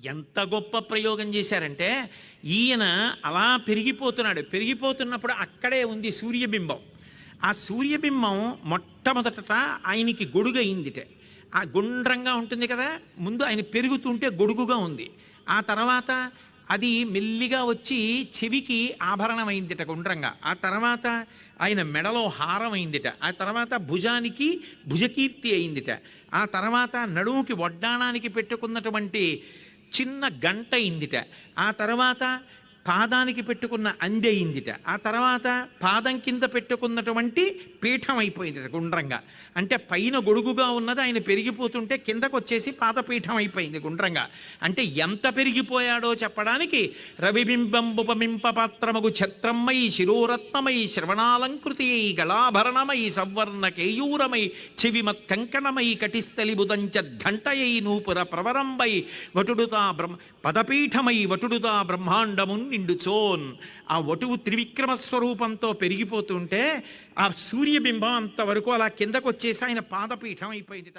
ఎంత గొప్ప ప్రయోగం చేశారంటే, ఈయన అలా పెరిగిపోతున్నాడు. పెరిగిపోతున్నప్పుడు అక్కడే ఉంది సూర్యబింబం. ఆ సూర్యబింబం మొట్టమొదట ఆయనకి గొడుగయిందిట. ఆ గుండ్రంగా ఉంటుంది కదా, ముందు ఆయన పెరుగుతుంటే గొడుగుగా ఉంది. ఆ తర్వాత అది మెల్లిగా వచ్చి చెవికి ఆభరణం అయిందిట గుండ్రంగా. ఆ తర్వాత ఆయన మెడలో హారం అయిందిట. ఆ తర్వాత భుజానికి భుజకీర్తి అయిందిట. ఆ తర్వాత నడుముకి వడ్డాణానికి పెట్టుకున్నటువంటి చిన్న గంట అయిందిట. ఆ తర్వాత పాదానికి పెట్టుకున్న అంది అయిందిట. ఆ తర్వాత పాదం కింద పెట్టుకున్నటువంటి పీఠం అయిపోయింది గుండ్రంగా. అంటే పైన గొడుగుగా ఉన్నది ఆయన పెరిగిపోతుంటే కిందకు వచ్చేసి పాదపీఠం అయిపోయింది గుండ్రంగా. అంటే ఎంత పెరిగిపోయాడో చెప్పడానికి రవిబింబంబుపమింప పాత్రమగు ఛత్రమ్మై శిరోరత్నమై శ్రవణాలంకృతి అయి గళాభరణమై సవర్ణ కేయూరమై చెవిమత్ కంకణమై కటిస్థలి బుదంచ ఘంటయై నూపుర ప్రవరంబై వటుడుతా పదపీఠమై వటుడుతా బ్రహ్మాండము నిండుచోన్. ఆ వటువు త్రివిక్రమ స్వరూపంతో పెరిగిపోతుంటే ఆ సూర్యబింబం అంతవరకు అలా కిందకు వచ్చేసి ఆయన పాదపీఠం అయిపోయింది.